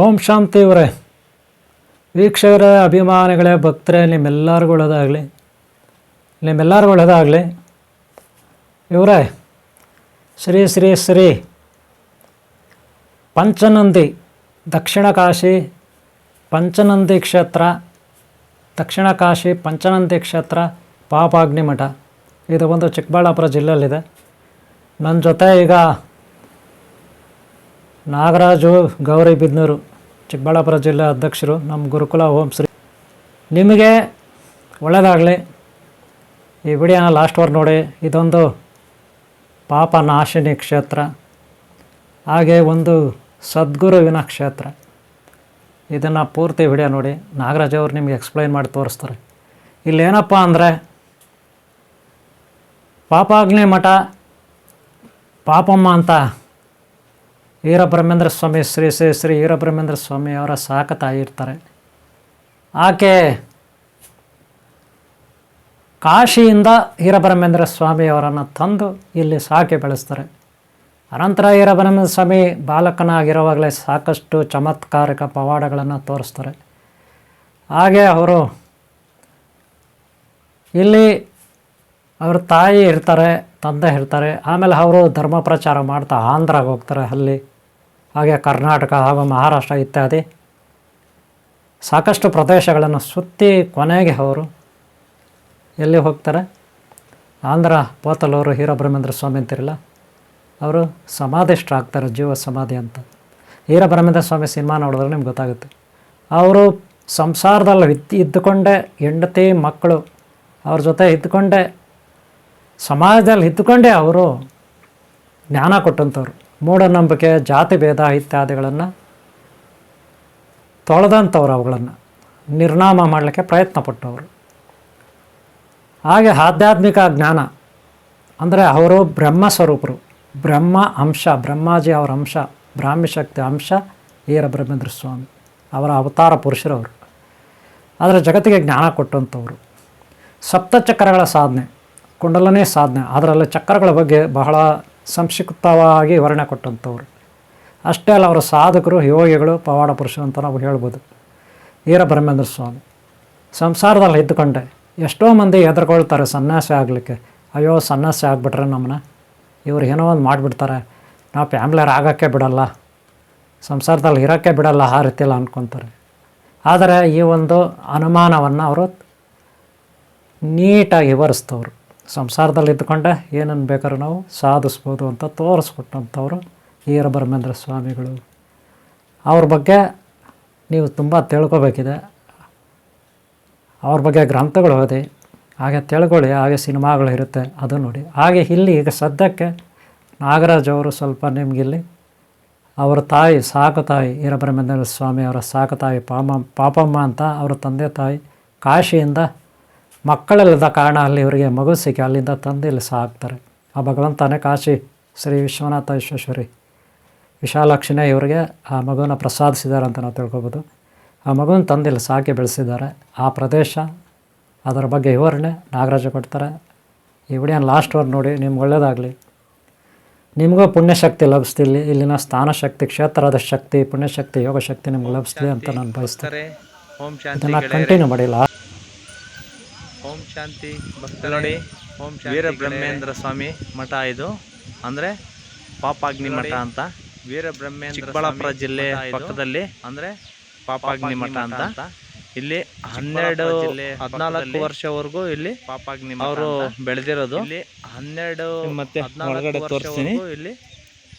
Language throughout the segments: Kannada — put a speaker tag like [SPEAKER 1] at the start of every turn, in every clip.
[SPEAKER 1] ಓಂ ಶಾಂತಿ ಇವರೇ, ವೀಕ್ಷಕರೇ, ಅಭಿಮಾನಿಗಳೇ, ಭಕ್ತರೇ, ನಿಮ್ಮೆಲ್ಲರಿಗೂ ಒಳ್ಳೆಯದಾಗಲಿ. ಇವರೇ, ಶ್ರೀ ಶ್ರೀ ಶ್ರೀ ಪಂಚನಂದಿ ದಕ್ಷಿಣ ಕಾಶಿ ಪಂಚನಂದಿ ಕ್ಷೇತ್ರ, ದಕ್ಷಿಣ ಕಾಶಿ ಪಂಚನಂದಿ ಕ್ಷೇತ್ರ ಪಾಪಾಗ್ನಿ ಮಠ, ಇದು ಒಂದು ಚಿಕ್ಕಬಳ್ಳಾಪುರ ಜಿಲ್ಲೆಯಲ್ಲಿದೆ. ನನ್ನ ಜೊತೆ ಈಗ ನಾಗರಾಜು ಗೌರಿಬಿದನೂರು, ಚಿಕ್ಕಬಳ್ಳಾಪುರ ಜಿಲ್ಲೆ ಅಧ್ಯಕ್ಷರು, ನಮ್ಮ ಗುರುಕುಲ ಓಂ ಶ್ರೀ. ನಿಮಗೆ ಒಳ್ಳೆಯದಾಗಲಿ. ಈ ವಿಡಿಯೋನ ಲಾಸ್ಟ್ವರೆಗೆ ನೋಡಿ. ಇದೊಂದು ಪಾಪ ನಾಶಿನಿ ಕ್ಷೇತ್ರ, ಹಾಗೆ ಒಂದು ಸದ್ಗುರುವಿನ ಕ್ಷೇತ್ರ. ಇದನ್ನು ಪೂರ್ತಿ ವಿಡಿಯೋ ನೋಡಿ. ನಾಗರಾಜ್ ಅವರು ನಿಮಗೆ ಎಕ್ಸ್ಪ್ಲೈನ್ ಮಾಡಿ ತೋರಿಸ್ತಾರೆ. ಇಲ್ಲೇನಪ್ಪ ಅಂದರೆ, ಪಾಪಾಗ್ನಿ ಮಠ ಪಾಪಮ್ಮ ಅಂತ ವೀರಬ್ರಹ್ಮೇಂದ್ರ ಸ್ವಾಮಿ, ಶ್ರೀ ಶ್ರೀ ಶ್ರೀ ವೀರಬ್ರಹ್ಮೇಂದ್ರ ಸ್ವಾಮಿ ಅವರ ಸಾಕತಾಯಿ ಇರ್ತಾರೆ. ಆಕೆ ಕಾಶಿಯಿಂದ ವೀರಬ್ರಹ್ಮೇಂದ್ರ ಸ್ವಾಮಿಯವರನ್ನು ತಂದು ಇಲ್ಲಿ ಸಾಕಿ ಬೆಳೆಸ್ತಾರೆ. ಅನಂತರ ವೀರಬ್ರಹ್ಮೇಂದ್ರ ಸ್ವಾಮಿ ಬಾಲಕನಾಗಿರುವಾಗಲೇ ಸಾಕಷ್ಟು ಚಮತ್ಕಾರಿಕ ಪವಾಡಗಳನ್ನು ತೋರಿಸ್ತಾರೆ. ಹಾಗೆ ಅವರು ಇಲ್ಲಿ ಅವ್ರ ತಾಯಿ ಇರ್ತಾರೆ, ತಂದೆ ಇರ್ತಾರೆ. ಆಮೇಲೆ ಅವರು ಧರ್ಮ ಪ್ರಚಾರ ಮಾಡ್ತಾ ಆಂಧ್ರಾಗೆ ಹೋಗ್ತಾರೆ. ಅಲ್ಲಿ ಹಾಗೆ ಕರ್ನಾಟಕ ಹಾಗೂ ಮಹಾರಾಷ್ಟ್ರ ಇತ್ಯಾದಿ ಸಾಕಷ್ಟು ಪ್ರದೇಶಗಳನ್ನು ಸುತ್ತಿ ಕೊನೆಗೆ ಅವರು ಎಲ್ಲಿ ಹೋಗ್ತಾರೆ, ಆಂಧ್ರ ಪೋತಲೂರು ವೀರಬ್ರಹ್ಮೇಂದ್ರ ಸ್ವಾಮಿ ಅಂತಿರಲ್ಲ, ಅವರು ಸಮಾಧಿಷ್ಠರಾಗ್ತಾರೆ, ಜೀವ ಸಮಾಧಿ ಅಂತ. ವೀರಬ್ರಹ್ಮೇಂದ್ರ ಸ್ವಾಮಿ ಸಿನಿಮಾ ನೋಡಿದ್ರೆ ನಿಮ್ಗೆ ಗೊತ್ತಾಗುತ್ತೆ. ಅವರು ಸಂಸಾರದಲ್ಲಿ ಇದ್ದುಕೊಂಡೇ, ಹೆಂಡತಿ ಮಕ್ಕಳು ಅವ್ರ ಜೊತೆ ಇದ್ದುಕೊಂಡೇ, ಸಮಾಜದಲ್ಲಿ ಇದ್ದುಕೊಂಡೇ ಅವರು ಜ್ಞಾನ ಕೊಟ್ಟಂಥವ್ರು. ಮೂಢನಂಬಿಕೆ, ಜಾತಿ ಭೇದ ಇತ್ಯಾದಿಗಳನ್ನು ತೊಳೆದಂಥವ್ರು, ಅವುಗಳನ್ನು ನಿರ್ನಾಮ ಮಾಡಲಿಕ್ಕೆ ಪ್ರಯತ್ನ ಪಟ್ಟವರು. ಹಾಗೆ ಆಧ್ಯಾತ್ಮಿಕ ಜ್ಞಾನ ಅಂದರೆ ಅವರು ಬ್ರಹ್ಮ ಸ್ವರೂಪರು, ಬ್ರಹ್ಮ ಅಂಶ, ಬ್ರಹ್ಮಾಜಿ ಅವರ ಅಂಶ, ಬ್ರಾಹ್ಮಿ ಶಕ್ತಿ ಅಂಶ ವೀರಬ್ರಹ್ಮೇಂದ್ರ ಸ್ವಾಮಿ ಅವರ ಅವತಾರ ಪುರುಷರವರು. ಆದರೆ ಜಗತ್ತಿಗೆ ಜ್ಞಾನ ಕೊಟ್ಟಂಥವ್ರು. ಸಪ್ತಚಕ್ರಗಳ ಸಾಧನೆ, ಕುಂಡಲನೇ ಸಾಧನೆ, ಅದರಲ್ಲಿ ಚಕ್ರಗಳ ಬಗ್ಗೆ ಬಹಳ ಸಂಕ್ಷಿಪ್ತವಾಗಿ ವಿವರಣೆ ಕೊಟ್ಟಂಥವ್ರು. ಅಷ್ಟೇ ಅಲ್ಲ, ಅವರು ಸಾಧಕರು, ಯೋಗಿಗಳು, ಪವಾಡ ಪುರುಷರು ಅಂತ ನಾವು ಹೇಳ್ಬೋದು. ವೀರಬ್ರಹ್ಮೇಂದ್ರ ಸ್ವಾಮಿ ಸಂಸಾರದಲ್ಲಿ ಇದ್ದುಕೊಂಡೆ ಎಷ್ಟೋ ಮಂದಿ ಹೆದರ್ಕೊಳ್ತಾರೆ ಸನ್ಯಾಸಿ ಆಗಲಿಕ್ಕೆ. ಅಯ್ಯೋ ಸನ್ಯಾಸಿ ಆಗಿಬಿಟ್ರೆ ನಮ್ಮನ್ನ ಇವ್ರು ಏನೋ ಒಂದು ಮಾಡಿಬಿಡ್ತಾರೆ, ನಾವು ಫ್ಯಾಮ್ಲಿಯರ್ ಆಗೋಕ್ಕೆ ಬಿಡಲ್ಲ, ಸಂಸಾರದಲ್ಲಿ ಇರೋಕ್ಕೆ ಬಿಡಲ್ಲ, ಆ ರೀತಿಯೆಲ್ಲ ಅಂದ್ಕೊತಾರೆ. ಆದರೆ ಈ ಒಂದು ಅನುಮಾನವನ್ನು ಅವರು ನೀಟಾಗಿ ವಿವರಿಸ್ತವ್ರು. ಸಂಸಾರದಲ್ಲಿ ಇದ್ದುಕೊಂಡೆ ಏನನ್ನು ಬೇಕಾದ್ರೂ ನಾವು ಸಾಧಿಸ್ಬೋದು ಅಂತ ತೋರಿಸ್ಕೊಟ್ಟಂಥವ್ರು ವೀರಬ್ರಹ್ಮೇಂದ್ರ ಸ್ವಾಮಿಗಳು. ಅವ್ರ ಬಗ್ಗೆ ನೀವು ತುಂಬ ತಿಳ್ಕೊಬೇಕಿದೆ. ಅವ್ರ ಬಗ್ಗೆ ಗ್ರಂಥಗಳು ಓದಿ, ಹಾಗೆ ತಿಳ್ಕೊಳ್ಳಿ. ಹಾಗೆ ಸಿನಿಮಾಗಳು ಇರುತ್ತೆ, ಅದು ನೋಡಿ. ಹಾಗೆ ಇಲ್ಲಿ ಈಗ ಸದ್ಯಕ್ಕೆ ನಾಗರಾಜ್ ಅವರು ಸ್ವಲ್ಪ ನಿಮಗಿಲ್ಲಿ ಅವರ ತಾಯಿ, ಸಾಕು ತಾಯಿ ವೀರಬ್ರಹ್ಮೇಂದ್ರ ಸ್ವಾಮಿ ಅವರ ಸಾಕು ತಾಯಿ ಪಾಪಮ್ಮ ಅಂತ ಅವರ ತಂದೆ ತಾಯಿ ಕಾಶಿಯಿಂದ ಮಕ್ಕಳಿಲ್ಲದ ಕಾರಣ ಅಲ್ಲಿ ಇವರಿಗೆ ಮಗು ಸಿಕ್ಕಿ ಅಲ್ಲಿಂದ ತಂದು ಇಲ್ಲಿ ಸಾಕ್ತಾರೆ. ಆ ಭಗವಂತನೇ ಕಾಶಿ ಶ್ರೀ ವಿಶ್ವನಾಥ ವಿಶ್ವೇಶ್ವರಿ ವಿಶಾಲಾಕ್ಷಿನೇ ಇವರಿಗೆ ಆ ಮಗುವನ್ನು ಪ್ರಸಾದಿಸಿದ್ದಾರೆ ಅಂತ ನಾವು ತಿಳ್ಕೊಬೋದು. ಆ ಮಗುನ ತಂದು ಇಲ್ಲಿ ಸಾಕಿ ಬೆಳೆಸಿದ್ದಾರೆ. ಆ ಪ್ರದೇಶ, ಅದರ ಬಗ್ಗೆ ವಿವರಣೆ ನಾಗರಾಜ ಕೊಡ್ತಾರೆ. ಈ ವಿಡಿಯೋನ ಲಾಸ್ಟ್ವರೆಗೆ ನೋಡಿ. ನಿಮ್ಗೆ ಒಳ್ಳೆಯದಾಗಲಿ. ನಿಮಗೂ ಪುಣ್ಯಶಕ್ತಿ ಲಭಿಸ್ತಿಲ್ಲಿ. ಇಲ್ಲಿನ ಸ್ಥಾನ ಶಕ್ತಿ, ಕ್ಷೇತ್ರದ ಶಕ್ತಿ, ಪುಣ್ಯಶಕ್ತಿ, ಯೋಗ ಶಕ್ತಿ ನಿಮ್ಗೆ ಲಭಿಸ್ಲಿ ಅಂತ ನಾನು ಬಯಸ್ತೇನೆ. ಇದನ್ನು ಕಂಟಿನ್ಯೂ ಮಾಡಿಲ್ಲ.
[SPEAKER 2] ಓಂ ಶಾಂತಿ ಭಕ್ತ ನೋಡಿ. ಓಂ ವೀರಬ್ರಹ್ಮೇಂದ್ರ ಸ್ವಾಮಿ ಮಠ ಇದು, ಅಂದರೆ ಪಾಪಾಗ್ನಿ ಮಠ ಅಂತ. ವೀರಬ್ರಹ್ಮೇಂದ್ರ ಚಿಕ್ಕಬಳ್ಳಾಪುರ ಜಿಲ್ಲೆ ಪಕ್ಕದಲ್ಲಿ, ಅಂದರೆ ಪಾಪಾಗ್ನಿ ಮಠ ಅಂತ. ಇಲ್ಲಿ 14 ವರ್ಷವರೆಗೂ ಇಲ್ಲಿ ಪಾಪಾಗ್ನಿ ಅವರು ಬೆಳೆದಿರೋದು. ಇಲ್ಲಿ 12 ಮತ್ತೆ ಒಳಗಡೆ ತೋರಿಸ್ತೀನಿ ಇಲ್ಲಿ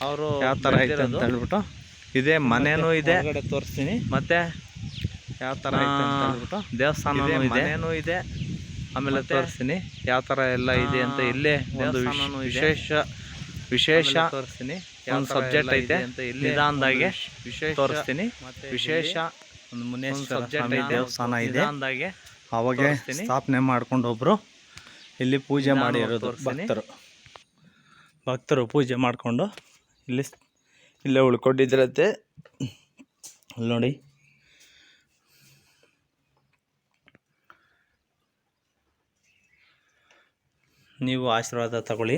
[SPEAKER 2] ಅವರು ಯಾವ ಥರ ಐತೆ ಅಂತ ಹೇಳ್ಬಿಟ್ಟು. ಇದೇ ಮನೇನೂ ಇದೆ, ತೋರಿಸ್ತೀನಿ. ಮತ್ತೆ ಯಾವ ಥರ ಐತೆ ಅಂತ ಹೇಳ್ಬಿಟ್ಟು ದೇವಸ್ಥಾನನೂ ಇದೆ, ಮನೇನೂ ಇದೆ. ಆಮೇಲೆ ತೋರಿಸ್ತೀನಿ ಯಾವ ಥರ ಎಲ್ಲ ಇದೆ ಅಂತ. ಇಲ್ಲೇ ಒಂದು ವಿಶೇಷ ತೋರಿಸ್ತೀನಿ. ಒಂದು ಸಬ್ಜೆಕ್ಟ್ ಐತೆ ಅಂತ ಇಲ್ಲಿ ನಿಧಾನದಾಗೆ ತೋರಿಸ್ತೀನಿ. ವಿಶೇಷ ಒಂದು ಮುನೇಶ್ವರ ಸ್ವಾಮಿ ದೇವಸ್ಥಾನ ಇದೆ. ಅವಾಗೆ ಸ್ಥಾಪನೆ ಮಾಡ್ಕೊಂಡು ಒಬ್ಬರು ಇಲ್ಲಿ ಪೂಜೆ ಮಾಡಿ ಇರೋದು. ಭಕ್ತರು ಪೂಜೆ ಮಾಡಿಕೊಂಡು ಇಲ್ಲೇ ಉಳ್ಕೊಂಡಿದ್ರತ್ತೆ. ಅಲ್ಲಿ ನೋಡಿ, ನೀವು ಆಶೀರ್ವಾದ ತಗೊಳ್ಳಿ.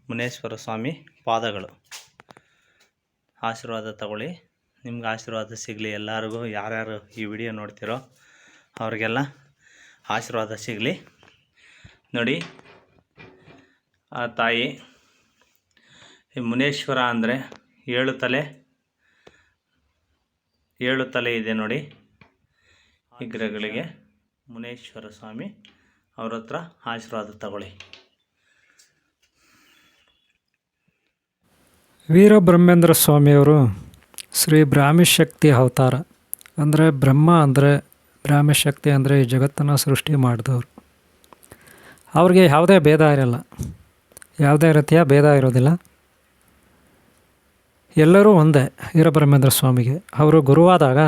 [SPEAKER 2] ಮುನೇಶ್ವರ ಸ್ವಾಮಿ ಪಾದಗಳು, ಆಶೀರ್ವಾದ ತಗೊಳ್ಳಿ. ನಿಮ್ಗೆ ಆಶೀರ್ವಾದ ಸಿಗಲಿ. ಎಲ್ಲರಿಗೂ ಯಾರ್ಯಾರು ಈ ವಿಡಿಯೋ ನೋಡ್ತಿರೋ ಅವ್ರಿಗೆಲ್ಲ ಆಶೀರ್ವಾದ ಸಿಗಲಿ. ನೋಡಿ, ಆ ತಾಯಿ ಈ ಮುನೇಶ್ವರ ಅಂದರೆ 7 ತಲೆ ಇದೆ ನೋಡಿ ವಿಗ್ರಹಗಳಿಗೆ. ಮುನೇಶ್ವರ ಸ್ವಾಮಿ ಅವ್ರ ಹತ್ರ ಆಶೀರ್ವಾದ ತಗೊಳ್ಳಿ.
[SPEAKER 1] ವೀರಬ್ರಹ್ಮೇಂದ್ರ ಸ್ವಾಮಿಯವರು ಶ್ರೀ ಬ್ರಾಹ್ಮಶಕ್ತಿ ಅವತಾರ. ಅಂದರೆ ಬ್ರಹ್ಮ ಅಂದರೆ ಬ್ರಾಹ್ಮಶಕ್ತಿ ಅಂದರೆ ಈ ಜಗತ್ತನ್ನು ಸೃಷ್ಟಿ ಮಾಡಿದವರು. ಅವ್ರಿಗೆ ಯಾವುದೇ ಭೇದ ಇರಲ್ಲ, ಯಾವುದೇ ರೀತಿಯ ಭೇದ ಇರೋದಿಲ್ಲ. ಎಲ್ಲರೂ ಒಂದೇ ವೀರಬ್ರಹ್ಮೇಂದ್ರ ಸ್ವಾಮಿಗೆ. ಅವರು ಗುರುವಾದಾಗ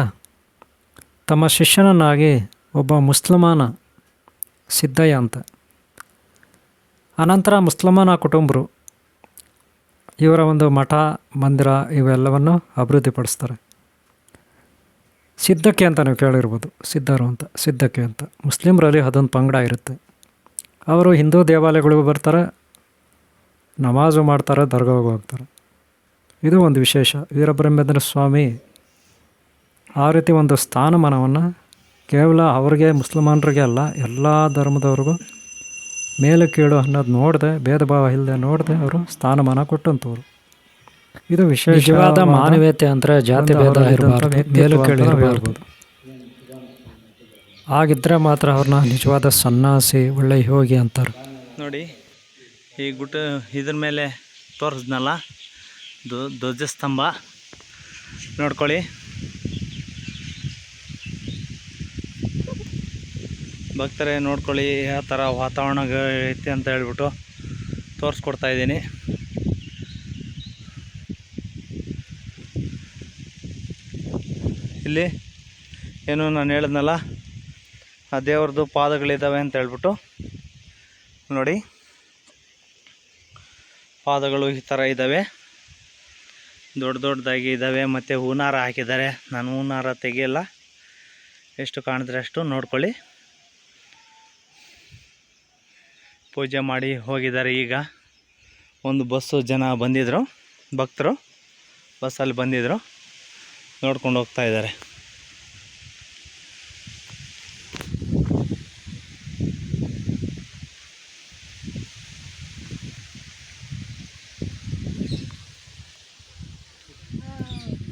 [SPEAKER 1] ತಮ್ಮ ಶಿಷ್ಯನನ್ನಾಗಿ ಒಬ್ಬ ಮುಸ್ಲಿಮಾನ ಸಿದ್ದಯ್ಯ ಅಂತ, ಅನಂತರ ಮುಸ್ಲಿಮಾನ ಕುಟುಂಬರು ಇವರ ಒಂದು ಮಠ ಮಂದಿರ ಇವೆಲ್ಲವನ್ನು ಅಭಿವೃದ್ಧಿಪಡಿಸ್ತಾರೆ. ಸಿದ್ದಕ್ಕೆ ಅಂತ ನೀವು ಕೇಳಿರ್ಬೋದು, ಸಿದ್ಧರು ಅಂತ, ಸಿದ್ದಕ್ಕೆ ಅಂತ. ಮುಸ್ಲಿಮರಲ್ಲಿ ಅದೊಂದು ಪಂಗಡ ಇರುತ್ತೆ. ಅವರು ಹಿಂದೂ ದೇವಾಲಯಗಳಿಗೂ ಬರ್ತಾರೆ, ನಮಾಜು ಮಾಡ್ತಾರೆ, ದರ್ಗಾಗೂ ಹೋಗ್ತಾರೆ. ಇದು ಒಂದು ವಿಶೇಷ. ವೀರಬ್ರಹ್ಮೇಂದ್ರ ಸ್ವಾಮಿ ಆ ರೀತಿ ಒಂದು ಸ್ಥಾನಮಾನವನ್ನು ಕೇವಲ ಅವರಿಗೆ ಮುಸಲ್ಮಾನರಿಗೆ ಅಲ್ಲ, ಎಲ್ಲ ಧರ್ಮದವ್ರಿಗೂ ಮೇಲೆ ಕೀಳು ಅನ್ನೋದು ನೋಡದೆ, ಭೇದ ಭಾವ ಇಲ್ಲದೆ ನೋಡದೆ ಅವರು ಸ್ಥಾನಮಾನ ಕೊಟ್ಟಂಥವ್ರು. ಇದು ವಿಶೇಷವಾದ ಮಾನವೀಯತೆ ಅಂದರೆ ಜಾತಿ ಭೇದ ಇರಬಾರ್ದು, ಮೇಲು ಕೀಳು ಇರಬಾರ್ದು. ಆಗಿದ್ದರೆ ಮಾತ್ರ ಅವ್ರನ್ನ ನಿಜವಾದ ಸನ್ಯಾಸಿ, ಒಳ್ಳೆ ಯೋಗಿ ಅಂತಾರೆ.
[SPEAKER 2] ನೋಡಿ, ಈ ಇದ್ರ ಮೇಲೆ ತೋರಿಸ್ನಲ್ಲ ಧ್ವಜಸ್ತಂಭ ನೋಡ್ಕೊಳ್ಳಿ. ಭಕ್ತರೇ ನೋಡ್ಕೊಳ್ಳಿ ಯಾವ ಥರ ವಾತಾವರಣ ಐತಿ ಅಂತ ಹೇಳ್ಬಿಟ್ಟು ತೋರಿಸ್ಕೊಡ್ತಾ ಇದ್ದೀನಿ. ಇಲ್ಲಿ ಏನು ನಾನು ಹೇಳಿದ್ನಲ್ಲ, ಆ ದೇವ್ರದ್ದು ಪಾದಗಳಿದ್ದಾವೆ ಅಂತ ಹೇಳ್ಬಿಟ್ಟು ನೋಡಿ, ಪಾದಗಳು ಈ ಥರ ಇದ್ದಾವೆ, ದೊಡ್ಡದಾಗಿ ಇದ್ದಾವೆ. ಮತ್ತು ಹೂನಾರ ಹಾಕಿದ್ದಾರೆ. ನಾನು ಹೂನಾರ ತೆಗಿಯಲ್ಲ, ಎಷ್ಟು ಕಾಣಿದ್ರೆ ಅಷ್ಟು ನೋಡ್ಕೊಳ್ಳಿ. ಪೂಜೆ ಮಾಡಿ ಹೋಗಿದ್ದಾರೆ. ಈಗ ಒಂದು ಬಸ್ಸು ಜನ ಬಂದಿದ್ದರು, ಭಕ್ತರು ಬಸ್ಸಲ್ಲಿ ಬಂದಿದ್ದರು, ನೋಡ್ಕೊಂಡು ಹೋಗ್ತಾ ಇದ್ದಾರೆ.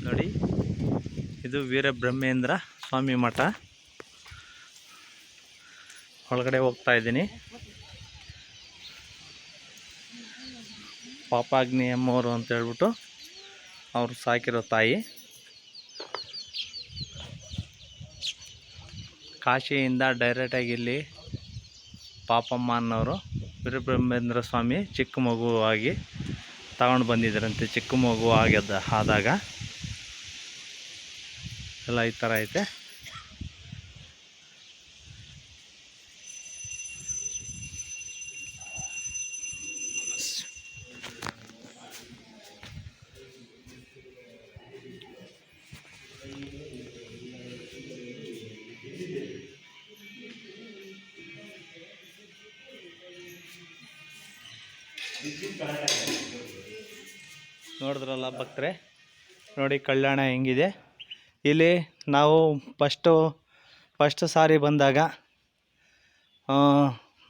[SPEAKER 2] ನೋಡಿ, ಇದು ವೀರಬ್ರಹ್ಮೇಂದ್ರ ಸ್ವಾಮಿ ಮಠ. ಒಳಗಡೆ ಹೋಗ್ತಾ ಇದ್ದೀನಿ. ಪಾಪಾಗ್ನಿ ಅಮ್ಮವರು ಅಂತ ಹೇಳ್ಬಿಟ್ಟು ಅವರು ಸಾಕಿರೋ ತಾಯಿ. ಕಾಶಿಯಿಂದ ಡೈರೆಕ್ಟಾಗಿ ಇಲ್ಲಿ ಪಾಪಮ್ಮ ಅನ್ನೋರು ವೀರಬ್ರಹ್ಮೇಂದ್ರ ಸ್ವಾಮಿ ಚಿಕ್ಕ ಮಗುವಾಗಿ ತಗೊಂಡು ಬಂದಿದ್ದರಂತೆ. ಚಿಕ್ಕ ಮಗು ಆದಾಗ ಎಲ್ಲ ಈ ಥರ ಐತೆ. ನೋಡಿದ್ರಲ್ಲ ಭಕ್ತರೆ, ನೋಡಿ ಕಲ್ಯಾಣ ಹೆಂಗಿದೆ. ಇಲ್ಲಿ ನಾವು ಫಸ್ಟ್ ಸಾರಿ ಬಂದಾಗ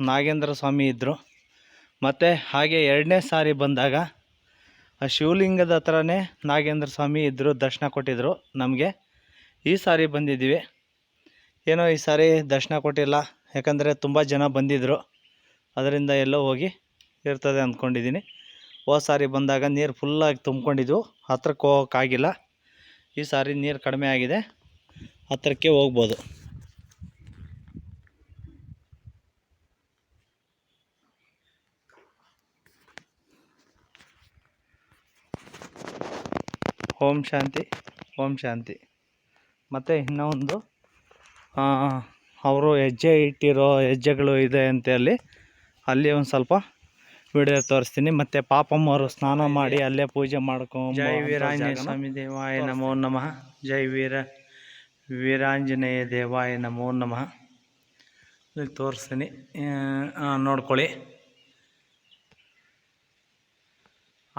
[SPEAKER 2] ನಾಗೇಂದ್ರ ಸ್ವಾಮಿ ಇದ್ದರು. ಮತ್ತು ಹಾಗೆ 2ನೇ ಸಾರಿ ಬಂದಾಗ ಆ ಶಿವಲಿಂಗದ ಹತ್ರನೇ ನಾಗೇಂದ್ರ ಸ್ವಾಮಿ ಇದ್ದರು, ದರ್ಶನ ಕೊಟ್ಟಿದ್ದರು ನಮಗೆ. ಈ ಸಾರಿ ಬಂದಿದ್ದೀವಿ, ಏನೋ ಈ ಸಾರಿ ದರ್ಶನ ಕೊಟ್ಟಿಲ್ಲ, ಯಾಕಂದರೆ ತುಂಬ ಜನ ಬಂದಿದ್ದರು, ಅದರಿಂದ ಎಲ್ಲೋ ಹೋಗಿ ಇರ್ತದೆ ಅಂದ್ಕೊಂಡಿದ್ದೀನಿ. ಹೋದ ಸಾರಿ ಬಂದಾಗ ನೀರು ಫುಲ್ಲಾಗಿ ತುಂಬ್ಕೊಂಡಿದ್ವು, ಹತ್ರಕ್ಕೆ ಹೋಗೋಕ್ಕಾಗಿಲ್ಲ. ಈ ಸಾರಿ ನೀರು ಕಡಿಮೆ ಆಗಿದೆ, ಹತ್ತಿರಕ್ಕೆ ಹೋಗ್ಬೋದು. ಓಂ ಶಾಂತಿ, ಓಂ ಶಾಂತಿ. ಮತ್ತು ಇನ್ನೊಂದು ಅವರು ಹೆಜ್ಜೆ ಇಟ್ಟಿರೋ ಹೆಜ್ಜೆಗಳು ಇದೆ ಅಂತ ಅಲ್ಲಿ ಒಂದು ಸ್ವಲ್ಪ ವಿಡಿಯೋ ತೋರಿಸ್ತೀನಿ. ಮತ್ತು ಪಾಪಮ್ಮವರು ಸ್ನಾನ ಮಾಡಿ ಅಲ್ಲೇ ಪೂಜೆ ಮಾಡ್ಕೊಂಡು. ಜೈ ವೀರಾಂಜನೇಯ ಸ್ವಾಮಿ ದೇವಾಯ ನಮೋ ನಮಃ. ಜೈ ವೀರಾಂಜನೇಯ ದೇವಾಯ ನಮೋ ನಮಃ. ಇಲ್ಲಿ ತೋರಿಸ್ತೀನಿ, ನೋಡ್ಕೊಳ್ಳಿ.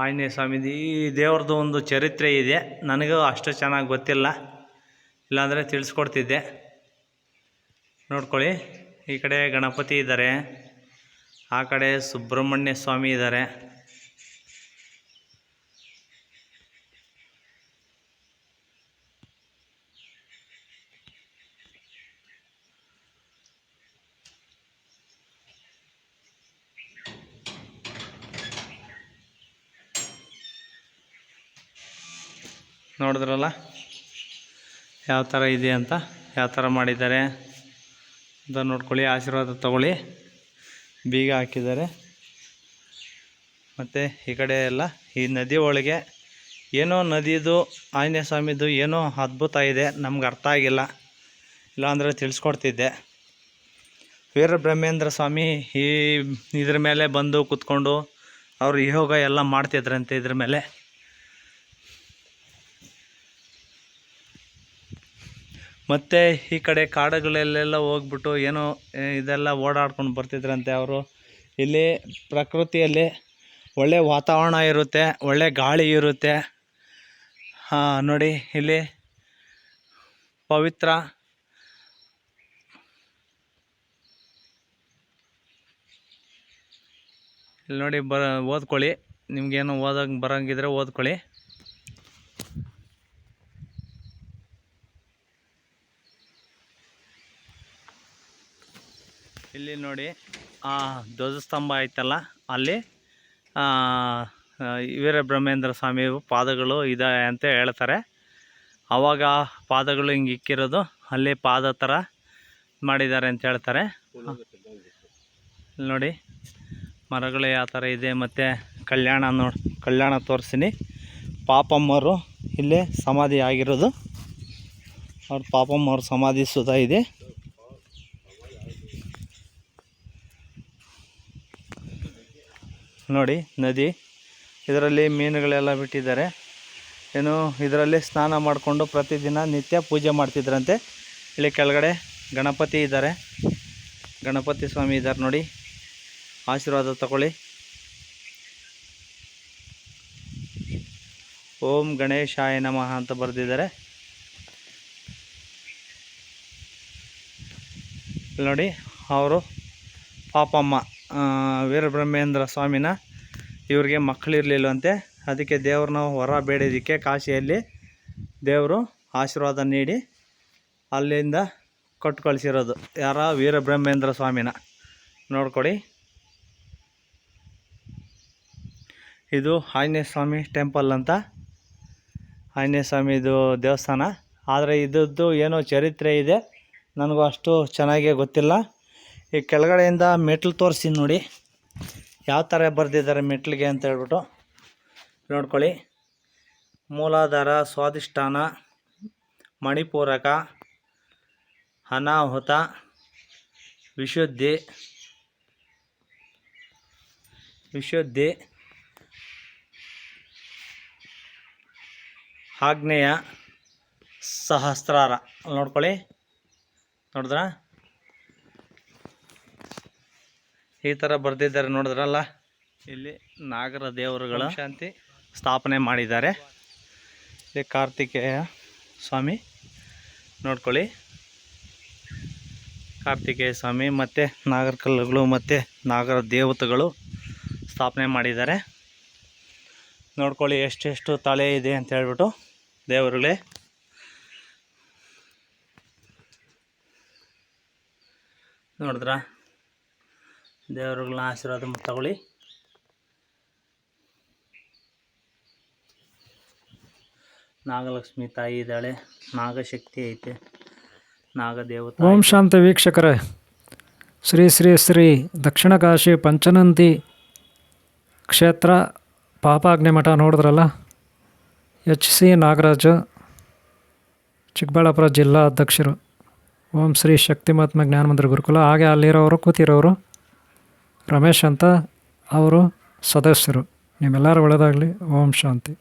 [SPEAKER 2] ಆಂಜನೇಯ ಸ್ವಾಮಿದು ಈ ದೇವ್ರದ್ದು ಒಂದು ಚರಿತ್ರೆ ಇದೆ, ನನಗೂ ಅಷ್ಟು ಚೆನ್ನಾಗಿ ಗೊತ್ತಿಲ್ಲ, ಇಲ್ಲಾಂದರೆ ತಿಳಿಸ್ಕೊಡ್ತಿದ್ದೆ. ನೋಡ್ಕೊಳ್ಳಿ, ಈ ಕಡೆ ಗಣಪತಿ ಇದ್ದಾರೆ, ಆ ಕಡೆ ಸುಬ್ರಹ್ಮಣ್ಯ ಸ್ವಾಮಿ ಇದ್ದಾರೆ. ನೋಡಿದ್ರಲ್ಲ ಯಾವ ಥರ ಇದೆ ಅಂತ, ಯಾವ ಥರ ಮಾಡಿದ್ದಾರೆ ಅಂತ ನೋಡ್ಕೊಳ್ಳಿ. ಆಶೀರ್ವಾದ ತಗೊಳ್ಳಿ. ಬೀಗ ಹಾಕಿದ್ದಾರೆ. ಮತ್ತು ಈ ಕಡೆ ಎಲ್ಲ ಈ ನದಿ ಒಳಗೆ ಏನೋ ನದಿದು ಆಂಜನೇಯ ಸ್ವಾಮಿದು ಏನೋ ಅದ್ಭುತ ಇದೆ, ನಮ್ಗೆ ಅರ್ಥ ಆಗಿಲ್ಲ, ಇಲ್ಲಾಂದರೆ ತಿಳಿಸ್ಕೊಡ್ತಿದ್ದೆ. ವೀರಬ್ರಹ್ಮೇಂದ್ರ ಸ್ವಾಮಿ ಇದ್ರ ಮೇಲೆ ಬಂದು ಕೂತ್ಕೊಂಡು ಅವರು ಯೋಗ ಎಲ್ಲ ಮಾಡ್ತಿದ್ರಂತೆ ಇದ್ರ ಮೇಲೆ. ಮತ್ತು ಈ ಕಡೆ ಕಾಡುಗಳಲ್ಲೆಲ್ಲ ಹೋಗ್ಬಿಟ್ಟು ಏನೋ ಇದೆಲ್ಲ ಓಡಾಡ್ಕೊಂಡು ಬರ್ತಿದ್ರಂತೆ ಅವರು. ಇಲ್ಲಿ ಪ್ರಕೃತಿಯಲ್ಲಿ ಒಳ್ಳೆ ವಾತಾವರಣ ಇರುತ್ತೆ, ಒಳ್ಳೆ ಗಾಳಿ ಇರುತ್ತೆ. ನೋಡಿ ಇಲ್ಲಿ ಪವಿತ್ರ ಇಲ್ಲಿ ನೋಡಿ ಓದ್ಕೊಳ್ಳಿ, ನಿಮ್ಗೇನು ಓದೋಂಗೆ ಬರೋಂಗಿದ್ರೆ ಓದ್ಕೊಳ್ಳಿ. ಇಲ್ಲಿ ನೋಡಿ ಧ್ವಜಸ್ತಂಭ ಐತಲ್ಲ, ಅಲ್ಲಿ ವೀರಬ್ರಹ್ಮೇಂದ್ರ ಸ್ವಾಮಿ ಪಾದಗಳು ಇದೆ ಅಂತ ಹೇಳ್ತಾರೆ. ಆವಾಗ ಪಾದಗಳು ಹಿಂಗೆ ಇಕ್ಕಿರೋದು ಅಲ್ಲಿ ಪಾದ ಥರ ಮಾಡಿದ್ದಾರೆ ಅಂತ ಹೇಳ್ತಾರೆ. ನೋಡಿ ಮರಗಳು ಯಾವ ಥರ ಇದೆ. ಮತ್ತು ಕಲ್ಯಾಣ ತೋರಿಸ್ತೀನಿ. ಪಾಪಮ್ಮವರು ಇಲ್ಲೇ ಸಮಾಧಿ ಆಗಿರೋದು, ಅವ್ರ ಪಾಪಮ್ಮವ್ರ ಸಮಾಧಿ ಸುಧಾ ಇದೆ. ನೋಡಿ ನದಿ, ಇದರಲ್ಲಿ ಮೀನುಗಳೆಲ್ಲ ಬಿಟ್ಟಿದ್ದಾರೆ. ಏನು ಇದರಲ್ಲಿ ಸ್ನಾನ ಮಾಡಿಕೊಂಡು ಪ್ರತಿದಿನ ನಿತ್ಯ ಪೂಜೆ ಮಾಡ್ತಿದ್ರಂತೆ. ಇಲ್ಲಿ ಕೆಳಗಡೆ ಗಣಪತಿ ಇದ್ದಾರೆ, ಗಣಪತಿ ಸ್ವಾಮಿ ಇದ್ದಾರೆ ನೋಡಿ. ಆಶೀರ್ವಾದ ತಗೊಳ್ಳಿ. ಓಂ ಗಣೇಶಾಯ ನಮಃ ಅಂತ ಬರೆದಿದ್ದಾರೆ. ಇಲ್ಲಿ ನೋಡಿ ಅವರು ಪಾಪಮ್ಮ ವೀರಬ್ರಹ್ಮೇಂದ್ರ ಸ್ವಾಮಿನ ಇವ್ರಿಗೆ ಮಕ್ಕಳಿರಲಿಲ್ಲವಂತೆ, ಅದಕ್ಕೆ ದೇವ್ರನ್ನ ಹೊರ ಬೇಡಿದ್ದಕ್ಕೆ ಕಾಶಿಯಲ್ಲಿ ದೇವರು ಆಶೀರ್ವಾದ ನೀಡಿ ಅಲ್ಲಿಂದ ಕೊಟ್ಟು ಕಳಿಸಿರೋದು. ಯಾರ ವೀರಬ್ರಹ್ಮೇಂದ್ರ ಸ್ವಾಮಿನ ನೋಡ್ಕೊಡಿ. ಇದು ಆಂಜನೇಯ ಸ್ವಾಮಿ ಟೆಂಪಲ್ ಅಂತ, ಆಂಜನೇಯ ಸ್ವಾಮಿದು ದೇವಸ್ಥಾನ. ಆದರೆ ಇದ್ದದ್ದು ಏನೋ ಚರಿತ್ರೆ ಇದೆ, ನನಗೂ ಅಷ್ಟು ಚೆನ್ನಾಗೇ ಗೊತ್ತಿಲ್ಲ. ಈ ಕೆಳಗಡೆಯಿಂದ ಮೆಟ್ಲು ತೋರಿಸಿ ನೋಡಿ, ಯಾವ ಥರ ಬರೆದಿದ್ದಾರೆ ಮೆಟ್ಲಿಗೆ ಅಂತ ಹೇಳ್ಬಿಟ್ಟು ನೋಡ್ಕೊಳ್ಳಿ. ಮೂಲಾಧಾರ, ಸ್ವಾಧಿಷ್ಠಾನ, ಮಣಿಪೂರಕ, ಅನಾಹುತ, ವಿಶುದ್ಧಿ, ಆಗ್ನೇಯ, ಸಹಸ್ರಾರ. ನೋಡ್ಕೊಳ್ಳಿ, ನೋಡಿದ್ರಾ ಈ ಥರ ಬರೆದಿದ್ದಾರೆ, ನೋಡಿದ್ರಲ್ಲ. ಇಲ್ಲಿ ನಾಗರ ದೇವರುಗಳ ಶಾಂತಿ ಸ್ಥಾಪನೆ ಮಾಡಿದ್ದಾರೆ. ಇಲ್ಲಿ ಕಾರ್ತಿಕೇಯ ಸ್ವಾಮಿ ನೋಡ್ಕೊಳ್ಳಿ, ಕಾರ್ತಿಕೇಯ ಸ್ವಾಮಿ ಮತ್ತು ನಾಗರ ಕಲ್ಲುಗಳು ಮತ್ತು ನಾಗರ ದೇವತೆಗಳು ಸ್ಥಾಪನೆ ಮಾಡಿದ್ದಾರೆ. ನೋಡ್ಕೊಳ್ಳಿ ಎಷ್ಟೆಷ್ಟು ತಲೆ ಇದೆ ಅಂತ ಹೇಳ್ಬಿಟ್ಟು ದೇವರುಗಳೇ. ನೋಡಿದ್ರಾ, ದೇವರುಗಳನ್ನ ಆಶೀರ್ವಾದ ತಗೊಳ್ಳಿ. ನಾಗಲಕ್ಷ್ಮಿ ತಾಯಿ ಇದ್ದಾಳೆ, ನಾಗಶಕ್ತಿ ಐತೆ, ನಾಗದೇವತೆ.
[SPEAKER 1] ಓಂ ಶಾಂತಿ ವೀಕ್ಷಕರೇ, ಶ್ರೀ ಶ್ರೀ ಶ್ರೀ ದಕ್ಷಿಣ ಕಾಶಿ ಪಂಚನಂದಿ ಕ್ಷೇತ್ರ ಪಾಪಾಗ್ನಿ ಮಠ ನೋಡಿದ್ರಲ್ಲ. HC ನಾಗರಾಜು, ಚಿಕ್ಕಬಳ್ಳಾಪುರ ಜಿಲ್ಲಾ ಅಧ್ಯಕ್ಷರು. ಓಂ ಶ್ರೀ ಶಕ್ತಿಮಾತ್ಮ ಜ್ಞಾನಮಂದಿರ ಗುರುಕುಲ. ಹಾಗೆ ಅಲ್ಲಿರೋರು ಕೂತಿರೋರು ರಮೇಶ್ ಅಂತ, ಅವರು ಸದಸ್ಯರು. ನಿಮ್ಮೆಲ್ಲರೂ ಒಳ್ಳೆಯದಾಗಲಿ. ಓಂ ಶಾಂತಿ.